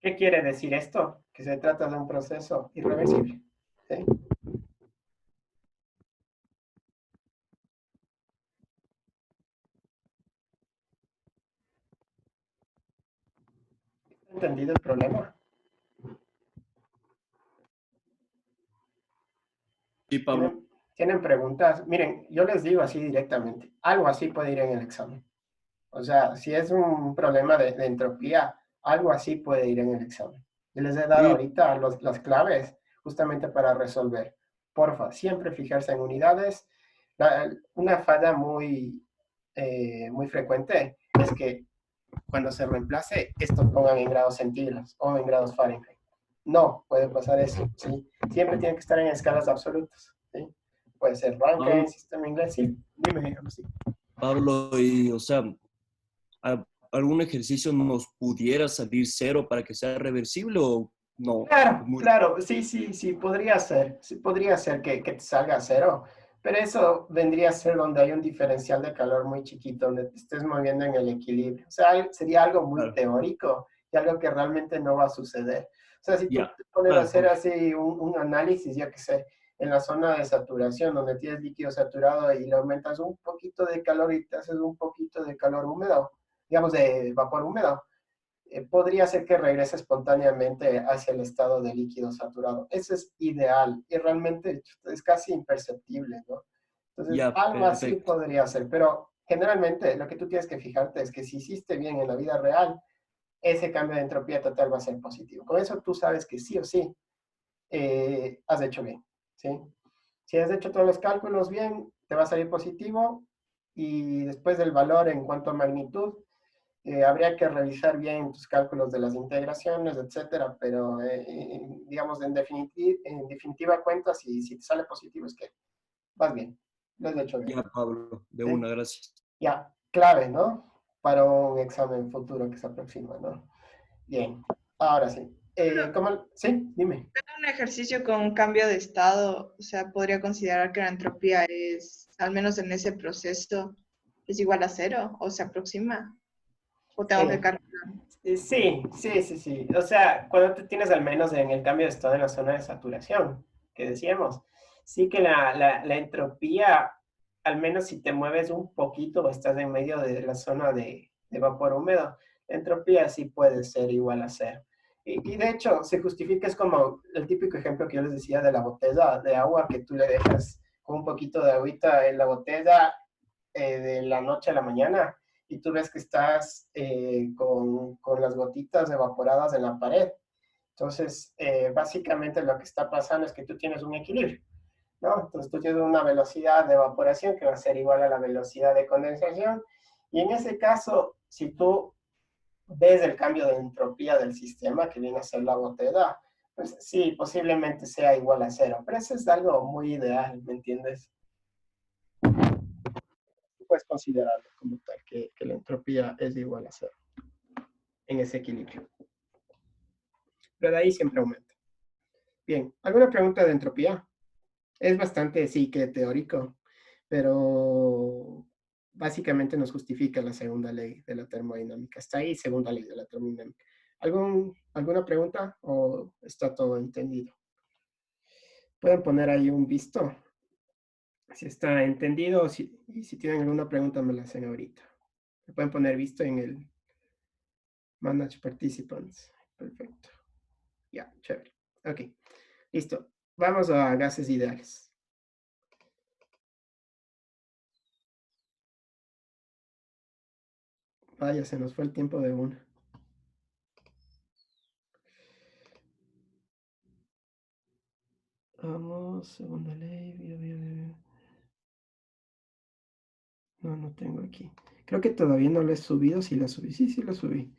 ¿Qué quiere decir esto? Que se trata de un proceso irreversible, ¿sí? ¿Entendido el problema? Sí, Pablo. ¿Tienen preguntas? Miren, yo les digo así directamente, algo así puede ir en el examen. O sea, si es un problema de entropía, algo así puede ir en el examen. Yo les he dado Sí, ahorita las claves justamente para resolver. Porfa, siempre fijarse en unidades. Una falla muy frecuente es que cuando se reemplace, esto pongan en grados centígrados o en grados Fahrenheit. No puede pasar eso, ¿sí? Siempre tiene que estar en escalas absolutas, ¿sí? Puede ser Rankine, Pablo, sistema inglés, sí. Dime, digamos, sí. Pablo, y, o sea, ¿algún ejercicio nos pudiera salir cero para que sea reversible o no? Es Claro, muy claro, sí, podría ser que te salga a cero, pero eso vendría a ser donde hay un diferencial de calor muy chiquito, donde te estés moviendo en el equilibrio. O sea, sería algo muy claro. teórico y algo que realmente no va a suceder. O sea, si tú Ya, te pones a claro, hacer así un análisis, ya que sé, en la zona de saturación, donde tienes líquido saturado y le aumentas un poquito de calor y te haces un poquito de calor húmedo, digamos de vapor húmedo, podría ser que regrese espontáneamente hacia el estado de líquido saturado. Eso es ideal y realmente es casi imperceptible, ¿no? Entonces, ya, algo así perfecto. podría ser, pero generalmente lo que tú tienes que fijarte es que si hiciste bien en la vida real, ese cambio de entropía total va a ser positivo. Con eso tú sabes que sí o sí has hecho bien, ¿sí? Si has hecho todos los cálculos bien, te va a salir positivo y después del valor en cuanto a magnitud, habría que revisar bien tus cálculos de las integraciones, etcétera, pero digamos, en definitiva cuenta, si te sale positivo es que vas bien, lo has hecho bien. Ya, Pablo, de ¿Sí? una, gracias. Ya, clave, ¿no? Para un examen futuro que se aproxima, ¿no? Bien, ahora sí. Sí, dime. Un ejercicio con cambio de estado, o sea, podría considerar que la entropía es, al menos en ese proceso, es igual a cero o se aproxima. O tengo que Eh, calcular. sí. O sea, cuando tú tienes al menos en el cambio de estado en la zona de saturación, que decíamos, sí que la entropía, al menos si te mueves un poquito o estás en medio de la zona de vapor húmedo, la entropía sí puede ser igual a cero. Y de hecho, se justifica, es como el típico ejemplo que yo les decía de la botella de agua, que tú le dejas con un poquito de agüita en la botella de la noche a la mañana y tú ves que estás con las gotitas evaporadas en la pared. Entonces, básicamente lo que está pasando es que tú tienes un equilibrio, ¿no? Entonces tú tienes una velocidad de evaporación que va a ser igual a la velocidad de condensación. Y en ese caso, si tú ves el cambio de entropía del sistema que viene a ser la botella, pues sí, posiblemente sea igual a cero. Pero eso es algo muy ideal, ¿me entiendes? Puedes considerarlo como tal, que la entropía es igual a cero en ese equilibrio. Pero de ahí siempre aumenta. Bien, ¿alguna pregunta de entropía? Es bastante, sí, que teórico, pero básicamente nos justifica la segunda ley de la termodinámica. Está ahí, segunda ley de la termodinámica. ¿Alguna pregunta o está todo entendido? Pueden poner ahí un visto, si está entendido, y si tienen alguna pregunta me la hacen ahorita. Me pueden poner visto en el Manage Participants. Perfecto. Ya, chévere. Ok, listo. Vamos a gases ideales. Vaya, se nos fue el tiempo de una. Vamos, segunda ley. No, no tengo aquí. Creo que todavía no lo he subido. Sí, lo subí. Sí, lo subí.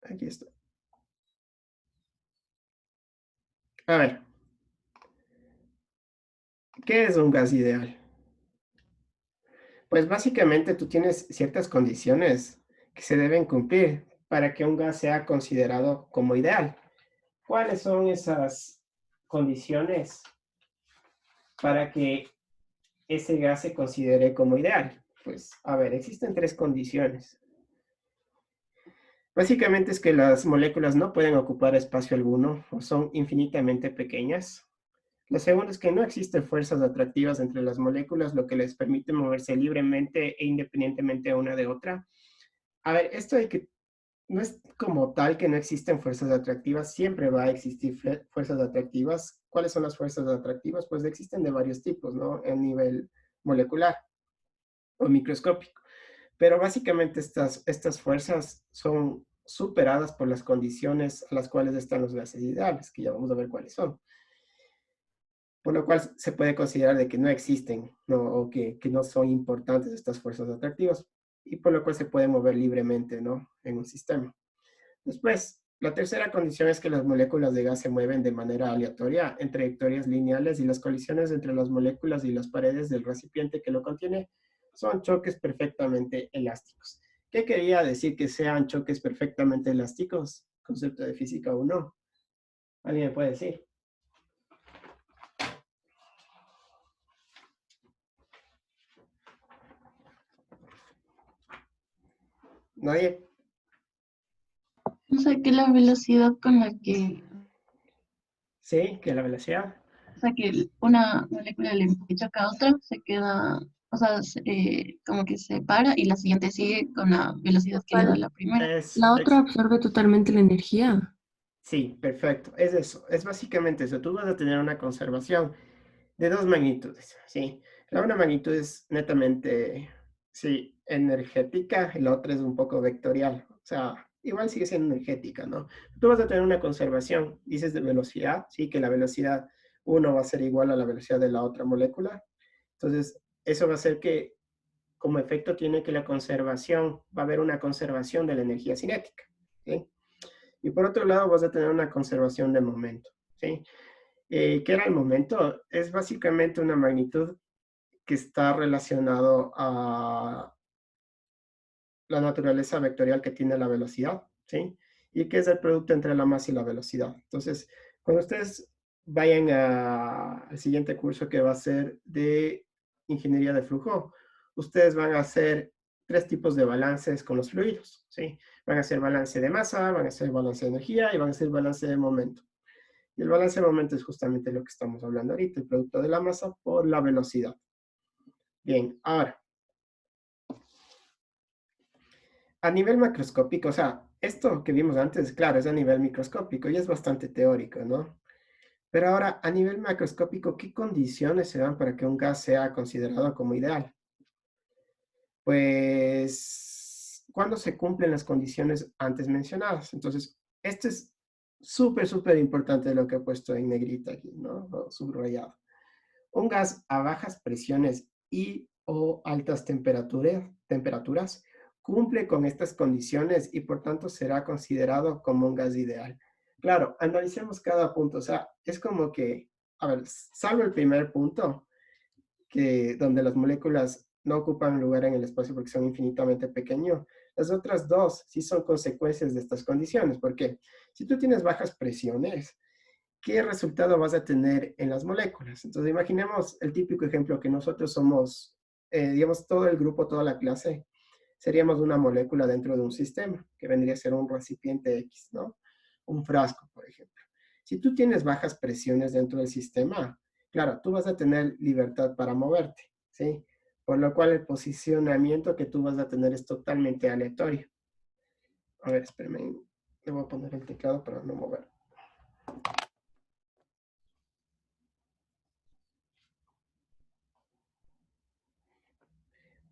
Aquí está. A ver, ¿qué es un gas ideal? Pues básicamente tú tienes ciertas condiciones que se deben cumplir para que un gas sea considerado como ideal. ¿Cuáles son esas condiciones para que ese gas se considere como ideal? Pues, a ver, existen tres condiciones. Básicamente es que las moléculas no pueden ocupar espacio alguno o son infinitamente pequeñas. La segunda es que no existen fuerzas atractivas entre las moléculas, lo que les permite moverse libremente e independientemente una de otra. A ver, esto de que no es como tal que no existen fuerzas atractivas, siempre va a existir fuerzas atractivas. ¿Cuáles son las fuerzas atractivas? Pues existen de varios tipos, ¿no? A nivel molecular o microscópico. Pero básicamente estas fuerzas son superadas por las condiciones a las cuales están los gases ideales, que ya vamos a ver cuáles son. Por lo cual se puede considerar de que no existen, ¿no? O que no son importantes estas fuerzas atractivas. y por lo cual se puede mover libremente, ¿no? En un sistema. Después, la tercera condición es que las moléculas de gas se mueven de manera aleatoria en trayectorias lineales y las colisiones entre las moléculas y las paredes del recipiente que lo contiene son choques perfectamente elásticos. ¿Qué quería decir que sean choques perfectamente elásticos? Concepto de física 1. ¿Alguien me puede decir? ¿Nadie? O sea, que la velocidad con la que, Sí, que la velocidad. o sea, que una molécula le choca a otra, se queda, o sea, como que se para y la siguiente sigue con la velocidad que le da ¿Cuál? la primera. Es, La otra ex- absorbe totalmente la energía. sí, perfecto. Es eso. Es básicamente eso. Tú vas a tener una conservación de dos magnitudes, ¿sí? La una magnitud es netamente, sí, energética, y la otra es un poco vectorial. O sea, igual sigue siendo energética, ¿no? Tú vas a tener una conservación, dices de velocidad, ¿sí? Que la velocidad uno va a ser igual a la velocidad de la otra molécula. Entonces, eso va a hacer que, como efecto, tiene que la conservación, va a haber una conservación de la energía cinética, ¿sí? Y por otro lado, vas a tener una conservación de momento, ¿sí? ¿Qué era el momento? Es básicamente una magnitud que está relacionado a la naturaleza vectorial que tiene la velocidad, ¿sí? Y que es el producto entre la masa y la velocidad. Entonces, cuando ustedes vayan al siguiente curso que va a ser de ingeniería de flujo, ustedes van a hacer tres tipos de balances con los fluidos, ¿sí? Van a hacer balance de masa, van a hacer balance de energía y van a hacer balance de momento. Y el balance de momento es justamente lo que estamos hablando ahorita, el producto de la masa por la velocidad. Bien, ahora, a nivel macroscópico, o sea, esto que vimos antes, claro, es a nivel microscópico y es bastante teórico, ¿no? Pero ahora, a nivel macroscópico, ¿qué condiciones se dan para que un gas sea considerado como ideal? Pues, cuando se cumplen las condiciones antes mencionadas. Entonces, esto es súper, súper importante lo que he puesto en negrita aquí, ¿no? O subrayado. Un gas a bajas presiones y o altas temperaturas cumple con estas condiciones y por tanto será considerado como un gas ideal. Claro, analicemos cada punto. O sea, es como que, a ver, salvo el primer punto, que donde las moléculas no ocupan lugar en el espacio porque son infinitamente pequeños, las otras dos sí son consecuencias de estas condiciones. Porque si tú tienes bajas presiones, ¿qué resultado vas a tener en las moléculas? Entonces, imaginemos el típico ejemplo que nosotros somos, digamos, todo el grupo, toda la clase, seríamos una molécula dentro de un sistema, que vendría a ser un recipiente X, ¿no? Un frasco, por ejemplo. Si tú tienes bajas presiones dentro del sistema, claro, tú vas a tener libertad para moverte, ¿sí? Por lo cual el posicionamiento que tú vas a tener es totalmente aleatorio. A ver, espérame, le voy a poner el teclado para no mover.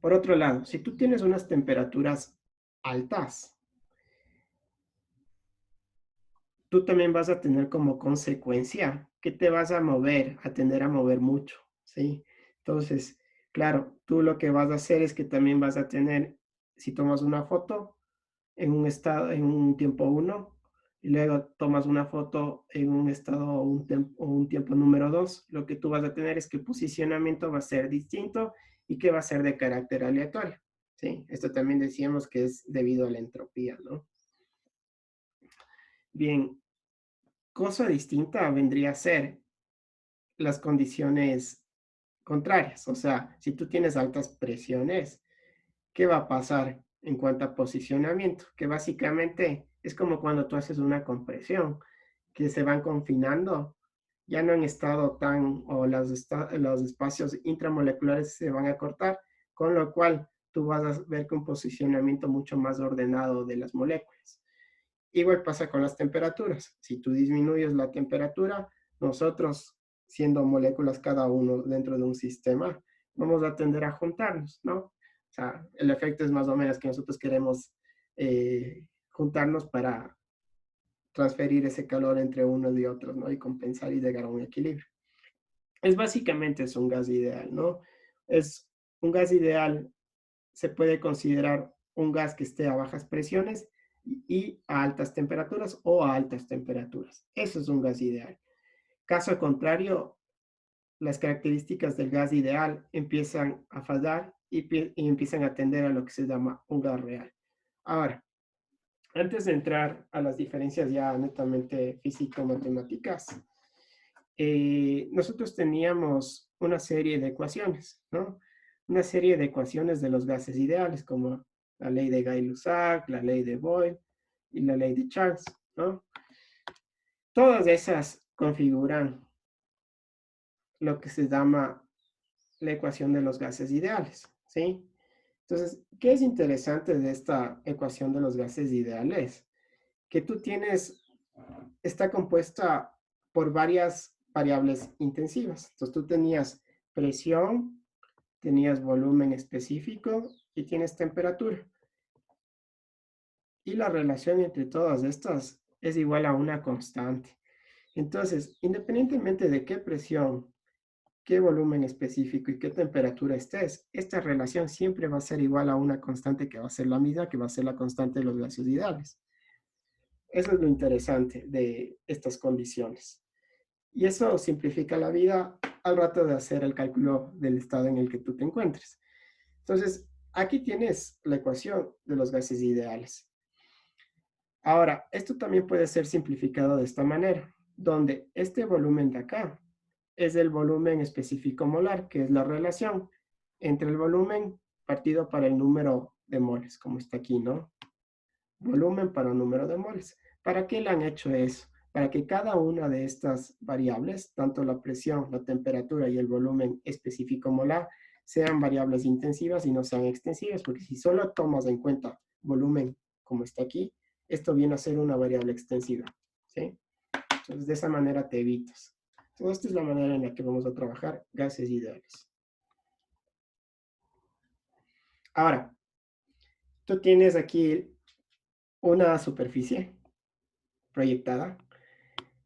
Por otro lado, si tú tienes unas temperaturas altas, tú también vas a tener como consecuencia que te vas a mover, a tender a mover mucho, ¿sí? Entonces, claro, tú lo que vas a hacer es que también vas a tener, si tomas una foto en un estado, en un tiempo 1, y luego tomas una foto en un estado o un tiempo número 2, lo que tú vas a tener es que el posicionamiento va a ser distinto y que va a ser de carácter aleatorio, ¿sí? Esto también decíamos que es debido a la entropía, ¿no? Bien, cosa distinta vendría a ser las condiciones contrarias. O sea, si tú tienes altas presiones, ¿qué va a pasar en cuanto a posicionamiento? Que básicamente es como cuando tú haces una compresión, que se van confinando, ya no en estado tan, o los espacios intramoleculares se van a cortar, con lo cual tú vas a ver que un posicionamiento mucho más ordenado de las moléculas. Igual pasa con las temperaturas. Si tú disminuyes la temperatura, nosotros, siendo moléculas cada uno dentro de un sistema, vamos a tender a juntarnos, ¿no? O sea, el efecto es más o menos que nosotros queremos juntarnos para transferir ese calor entre unos y otros, ¿no? Y compensar y llegar a un equilibrio. Es básicamente es un gas ideal, ¿no? Es un gas ideal se puede considerar un gas que esté a bajas presiones y a altas temperaturas o a altas temperaturas. Eso es un gas ideal. Caso contrario, las características del gas ideal empiezan a fallar y empiezan a tender a lo que se llama un gas real. Ahora, antes de entrar a las diferencias ya netamente físico-matemáticas, nosotros teníamos una serie de ecuaciones, ¿no? Una serie de ecuaciones de los gases ideales, como la ley de Gay-Lussac, la ley de Boyle y la ley de Charles, ¿no? Todas esas configuran lo que se llama la ecuación de los gases ideales, ¿sí? Entonces, ¿qué es interesante de esta ecuación de los gases ideales? Que tú tienes, está compuesta por varias variables intensivas. Entonces, tú tenías presión, tenías volumen específico y tienes temperatura. Y la relación entre todas estas es igual a una constante. Entonces, independientemente de qué presión, qué volumen específico y qué temperatura estés, esta relación siempre va a ser igual a una constante que va a ser la misma, que va a ser la constante de los gases ideales. Eso es lo interesante de estas condiciones. Y eso simplifica la vida al rato de hacer el cálculo del estado en el que tú te encuentres. Entonces, aquí tienes la ecuación de los gases ideales. Ahora, esto también puede ser simplificado de esta manera, donde este volumen de acá es el volumen específico molar, que es la relación entre el volumen partido para el número de moles, como está aquí, ¿no? Volumen para número de moles. ¿Para qué le han hecho eso? Para que cada una de estas variables, tanto la presión, la temperatura y el volumen específico molar, sean variables intensivas y no sean extensivas, porque si solo tomas en cuenta volumen, como está aquí, esto viene a ser una variable extensiva, ¿sí? Entonces, de esa manera te evitas. Entonces, esta es la manera en la que vamos a trabajar gases ideales. Ahora, tú tienes aquí una superficie proyectada,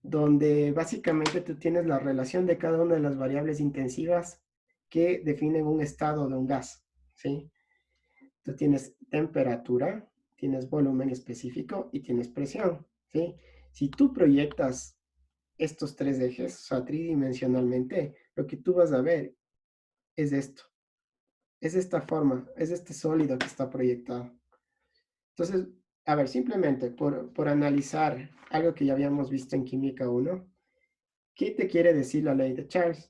donde básicamente tú tienes la relación de cada una de las variables intensivas que definen un estado de un gas, ¿sí? Tú tienes temperatura, tienes volumen específico y tienes presión, ¿sí? Si tú proyectas estos tres ejes, o sea, tridimensionalmente, lo que tú vas a ver es esto. Es esta forma, es este sólido que está proyectado. Entonces, a ver, simplemente por analizar algo que ya habíamos visto en Química 1, ¿qué te quiere decir la ley de Charles?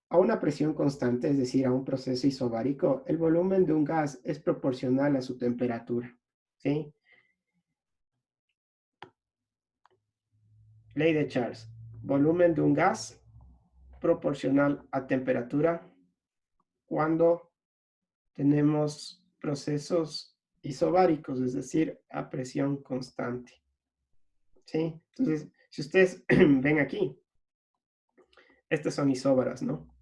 A una presión constante, es decir, a un proceso isobárico, el volumen de un gas es proporcional a su temperatura, ¿sí? Ley de Charles. Volumen de un gas proporcional a temperatura cuando tenemos procesos isobáricos, es decir, a presión constante, ¿sí? Entonces, si ustedes ven aquí, estas son isóbaras, ¿no?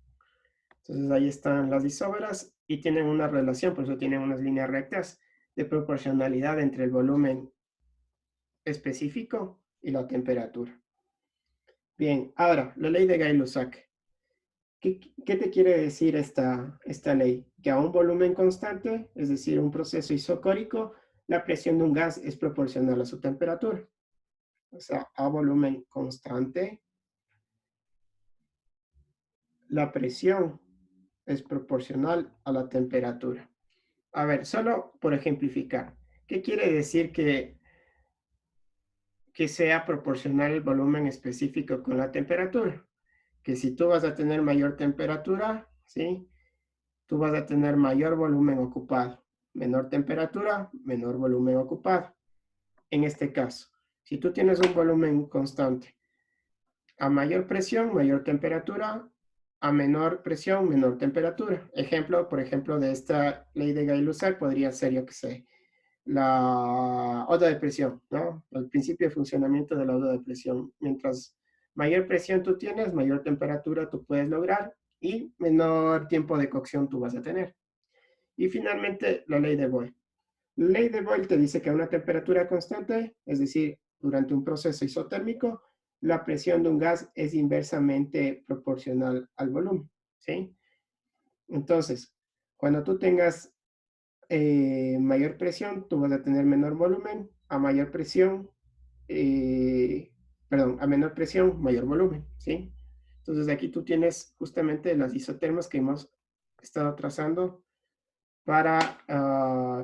Entonces ahí están las isóbaras y tienen una relación, por eso tienen unas líneas rectas de proporcionalidad entre el volumen específico y la temperatura. Bien, ahora, la ley de Gay-Lussac. ¿Qué te quiere decir esta ley? Que a un volumen constante, es decir, un proceso isocórico, la presión de un gas es proporcional a su temperatura. O sea, a volumen constante, la presión es proporcional a la temperatura. A ver, solo por ejemplificar, ¿qué quiere decir que sea proporcional el volumen específico con la temperatura? Que si tú vas a tener mayor temperatura, ¿sí? Tú vas a tener mayor volumen ocupado. Menor temperatura, menor volumen ocupado. En este caso, si tú tienes un volumen constante, a mayor presión, mayor temperatura, a menor presión, menor temperatura. Ejemplo, por ejemplo, de esta ley de Gay-Lussac podría ser, yo que sé, la onda de presión, ¿no? El principio de funcionamiento de la onda de presión. Mientras mayor presión tú tienes, mayor temperatura tú puedes lograr y menor tiempo de cocción tú vas a tener. Y finalmente, la ley de Boyle. La ley de Boyle te dice que a una temperatura constante, es decir, durante un proceso isotérmico, la presión de un gas es inversamente proporcional al volumen, ¿sí? Entonces, cuando tú tengas mayor presión, tú vas a tener menor volumen. A mayor presión, perdón, a menor presión, mayor volumen, ¿sí? Entonces aquí tú tienes justamente las isotermas que hemos estado trazando para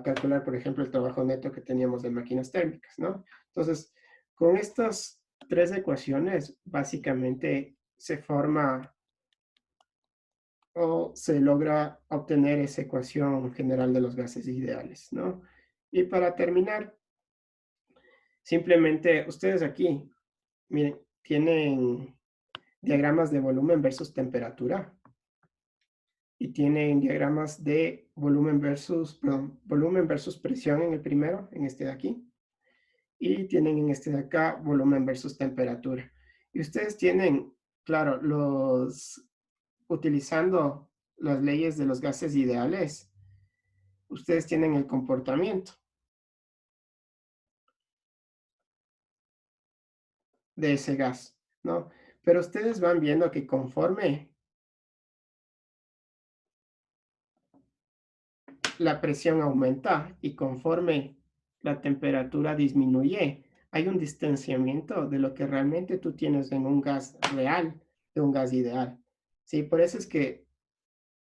calcular, por ejemplo, el trabajo neto que teníamos de máquinas térmicas, ¿no? Entonces, con estas tres ecuaciones, básicamente se forma o se logra obtener esa ecuación general de los gases ideales, ¿no? Y para terminar, simplemente ustedes aquí, miren, tienen diagramas de volumen versus temperatura y tienen diagramas de volumen versus presión en el primero, en este de aquí, y tienen en este de acá volumen versus temperatura. Y ustedes tienen, claro, utilizando las leyes de los gases ideales, ustedes tienen el comportamiento de ese gas, ¿no? Pero ustedes van viendo que conforme la presión aumenta y conforme la temperatura disminuye, hay un distanciamiento de lo que realmente tú tienes en un gas real de un gas ideal. Sí, por eso es que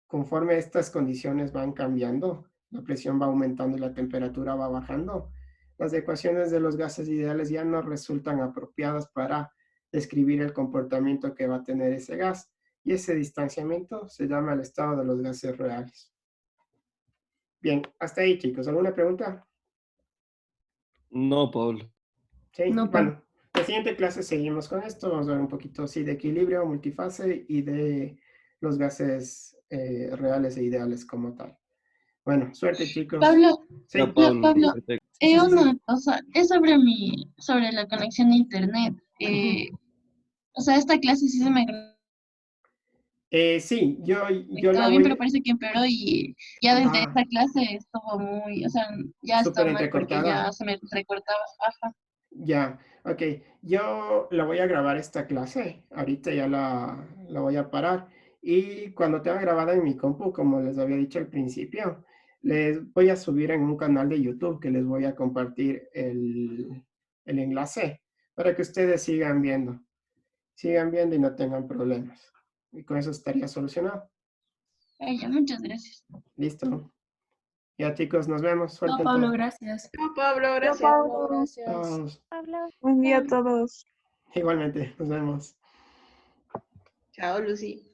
conforme estas condiciones van cambiando, la presión va aumentando y la temperatura va bajando, las ecuaciones de los gases ideales ya no resultan apropiadas para describir el comportamiento que va a tener ese gas. Y ese distanciamiento se llama el estado de los gases reales. Bien, hasta ahí, chicos. ¿Alguna pregunta? No, Pablo. Sí, No, Pablo. bueno, la siguiente clase seguimos con esto. Vamos a ver un poquito, sí, de equilibrio, multifase y de los gases reales e ideales como tal. Bueno, suerte, chicos. Pablo, Sí, Pablo, Perfecto. sí, sí, sí, sí. una cosa, es sobre la conexión de internet. O sea, esta clase sí se me Sí, yo la conectaba bien, pero voy parece que empeoró y ya desde ah, esa clase estuvo muy, o sea, ya está súper mal porque ya entrecortada. se me recortaba. Ajá. Ya, ok. Yo la voy a grabar esta clase. Ahorita ya la voy a parar. Y cuando tenga grabada en mi compu, como les había dicho al principio, les voy a subir en un canal de YouTube que les voy a compartir el enlace para que ustedes sigan viendo y no tengan problemas. Y con eso estaría solucionado. Ay, ya, muchas gracias. Listo. Ya, chicos, nos vemos. No, Suerte en Pablo, todo. gracias. No, Pablo, Yo, gracias. Pablo. Todos. Buen día a todos. Igualmente, nos vemos. Chao, Lucy.